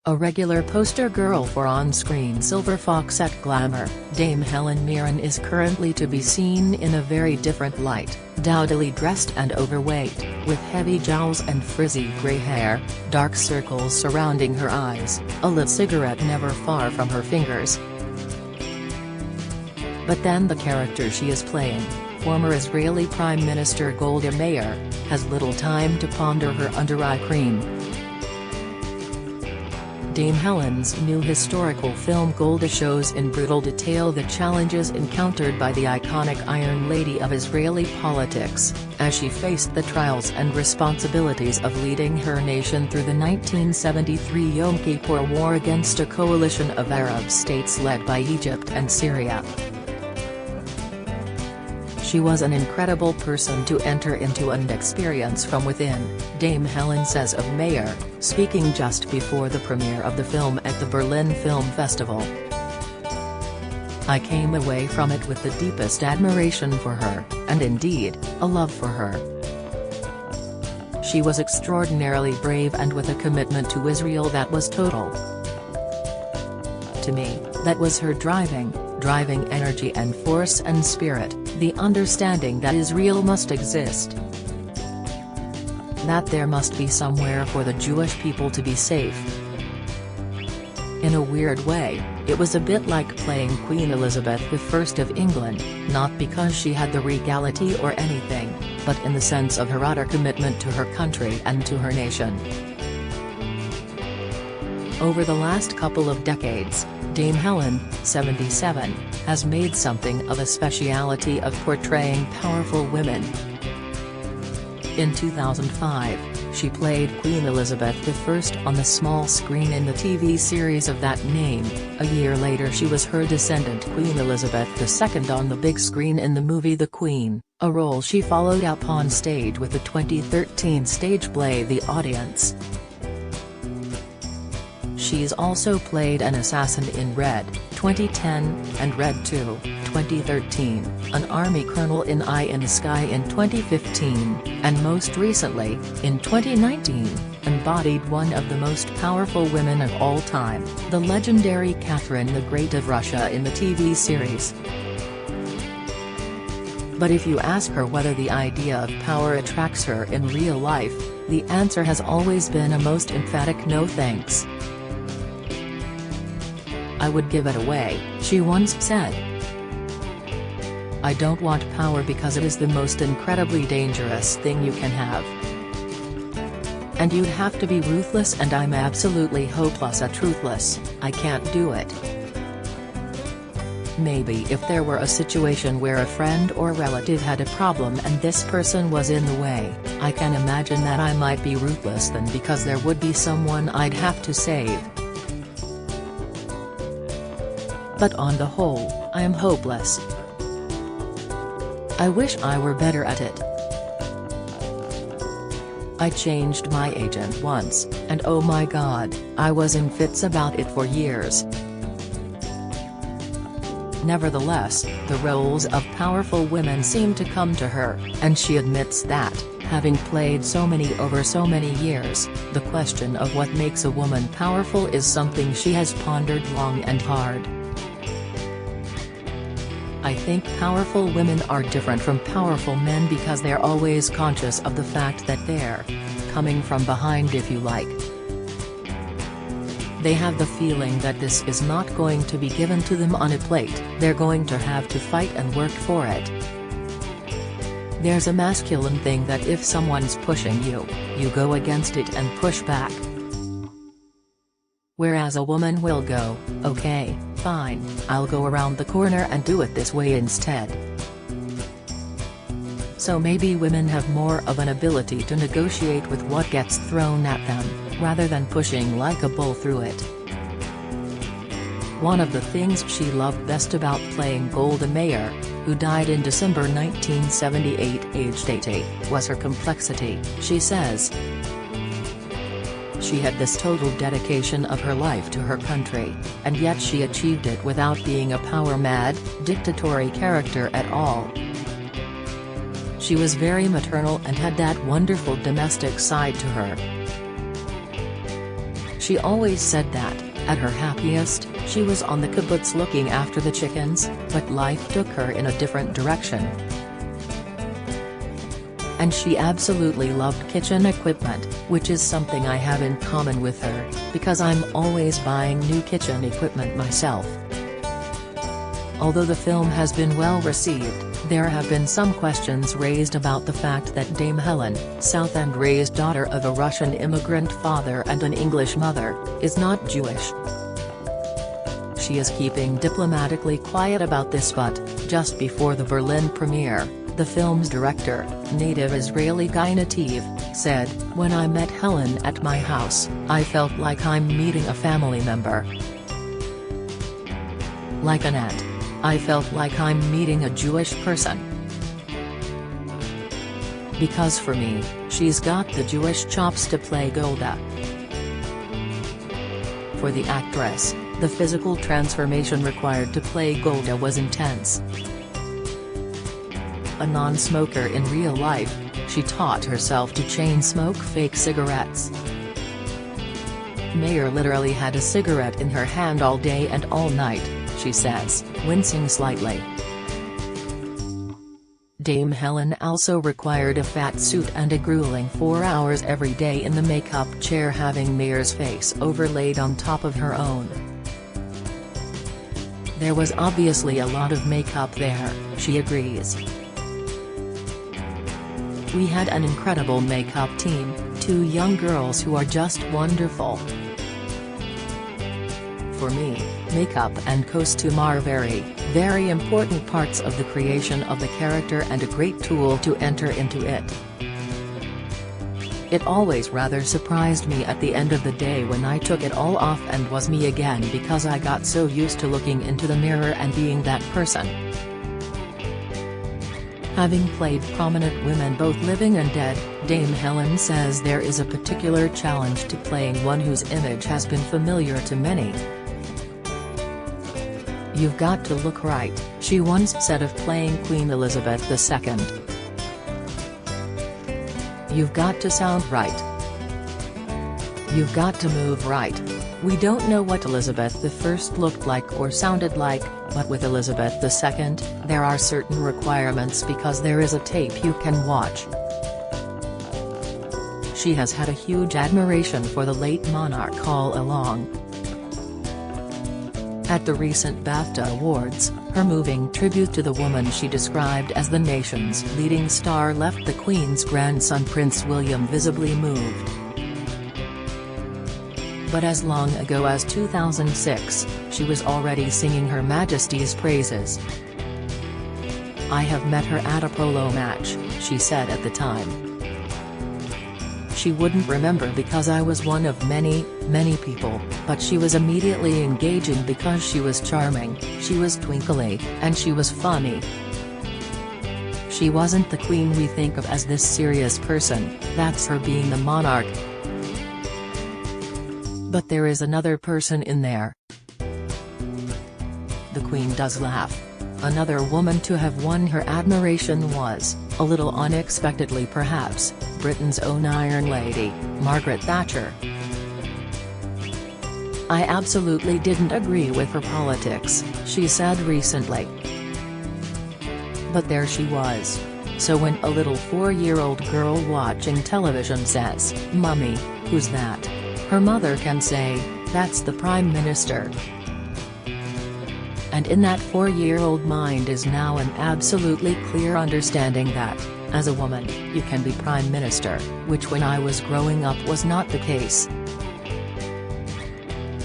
A regular poster girl for on-screen silver fox-ette glamour, Dame Helen Mirren is currently to be seen in a very different light, dowdily dressed and overweight, with heavy jowls and frizzy grey hair, dark circles surrounding her eyes, a lit cigarette never far from her fingers. But then the character she is playing, former Israeli Prime Minister Golda Meir, has little time to ponder her under-eye cream. Dame Helen's new historical film Golda shows in brutal detail the challenges encountered by the iconic Iron Lady of Israeli politics, as she faced the trials and responsibilities of leading her nation through the 1973 Yom Kippur War against a coalition of Arab states led by Egypt and Syria. She was an incredible person to enter into and experience from within, Dame Helen says of Meir, speaking just before the premiere of the film at the Berlin Film Festival. "I came away from it with the deepest admiration for her, and indeed, a love for her. She was extraordinarily brave and with a commitment to Israel that was total. To me, that was her driving energy and force and spirit, the understanding that Israel must exist. That there must be somewhere for the Jewish people to be safe." In a weird way, it was a bit like playing Queen Elizabeth I of England, not because she had the regality or anything, but in the sense of her utter commitment to her country and to her nation. Over the last couple of decades, Dame Helen, 77, has made something of a speciality of portraying powerful women. In 2005, she played Queen Elizabeth I on the small screen in the TV series of that name. A year later she was her descendant Queen Elizabeth II on the big screen in the movie The Queen, a role she followed up on stage with the 2013 stage play The Audience. She's also played an assassin in Red, 2010, and Red 2, 2013, an army colonel in Eye in the Sky in 2015, and most recently, in 2019, embodied one of the most powerful women of all time, the legendary Catherine the Great of Russia in the TV series. But if you ask her whether the idea of power attracts her in real life, the answer has always been a most emphatic no thanks. "I would give it away," she once said. "I don't want power because it is the most incredibly dangerous thing you can have. And you'd have to be ruthless, and I'm absolutely hopeless at ruthless. I can't do it. Maybe if there were a situation where a friend or relative had a problem and this person was in the way, I can imagine that I might be ruthless then because there would be someone I'd have to save. But on the whole, I am hopeless. I wish I were better at it. I changed my agent once, and oh my God, I was in fits about it for years." Nevertheless, the roles of powerful women seem to come to her, and she admits that, having played so many over so many years, the question of what makes a woman powerful is something she has pondered long and hard. "I think powerful women are different from powerful men because they're always conscious of the fact that they're coming from behind, if you like. They have the feeling that this is not going to be given to them on a plate, they're going to have to fight and work for it. There's a masculine thing that if someone's pushing you, you go against it and push back. Whereas a woman will go, okay, fine, I'll go around the corner and do it this way instead." So maybe women have more of an ability to negotiate with what gets thrown at them, rather than pushing like a bull through it. One of the things she loved best about playing Golda Meir, who died in December 1978 aged 80, was her complexity, she says. She had this total dedication of her life to her country, and yet she achieved it without being a power-mad, dictatorial character at all. She was very maternal and had that wonderful domestic side to her. She always said that, at her happiest, she was on the kibbutz looking after the chickens, but life took her in a different direction. And she absolutely loved kitchen equipment, which is something I have in common with her, because I'm always buying new kitchen equipment myself. Although the film has been well received, there have been some questions raised about the fact that Dame Helen, South End-raised daughter of a Russian immigrant father and an English mother, is not Jewish. She is keeping diplomatically quiet about this, but, just before the Berlin premiere, the film's director, native Israeli Guy Nativ, said, "When I met Helen at my house, I felt like I'm meeting a family member. Like Annette. I felt like I'm meeting a Jewish person. Because for me, she's got the Jewish chops to play Golda." For the actress, the physical transformation required to play Golda was intense. A non-smoker in real life, she taught herself to chain smoke fake cigarettes. Mayer literally had a cigarette in her hand all day and all night, she says, wincing slightly. Dame Helen also required a fat suit and a grueling 4 hours every day in the makeup chair, having Mayer's face overlaid on top of her own. "There was obviously a lot of makeup there," she agrees. "We had an incredible makeup team, 2 young girls who are just wonderful. For me, makeup and costume are very, very important parts of the creation of the character and a great tool to enter into it. It always rather surprised me at the end of the day when I took it all off and was me again, because I got so used to looking into the mirror and being that person." Having played prominent women both living and dead, Dame Helen says there is a particular challenge to playing one whose image has been familiar to many. "You've got to look right," she once said of playing Queen Elizabeth II. "You've got to sound right. You've got to move right. We don't know what Elizabeth I looked like or sounded like, but with Elizabeth II, there are certain requirements because there is a tape you can watch." She has had a huge admiration for the late monarch all along. At the recent BAFTA Awards, her moving tribute to the woman she described as the nation's leading star left the Queen's grandson Prince William visibly moved. But as long ago as 2006, she was already singing Her Majesty's praises. "I have met her at a polo match," she said at the time. She wouldn't remember because I was one of many, many people, but she was immediately engaging because she was charming, she was twinkly, and she was funny. She wasn't the Queen we think of as this serious person, that's her being the monarch. But there is another person in there. The Queen does laugh. Another woman to have won her admiration was, a little unexpectedly perhaps, Britain's own Iron Lady, Margaret Thatcher. "I absolutely didn't agree with her politics," she said recently. But there she was. So when a little 4-year-old girl watching television says, "Mummy, who's that?" her mother can say, "That's the Prime Minister." And in that 4-year-old mind is now an absolutely clear understanding that, as a woman, you can be Prime Minister, which when I was growing up was not the case.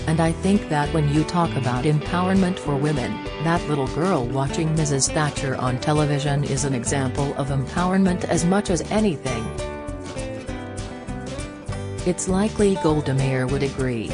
And I think that when you talk about empowerment for women, that little girl watching Mrs. Thatcher on television is an example of empowerment as much as anything. It's likely Golda Meir would agree.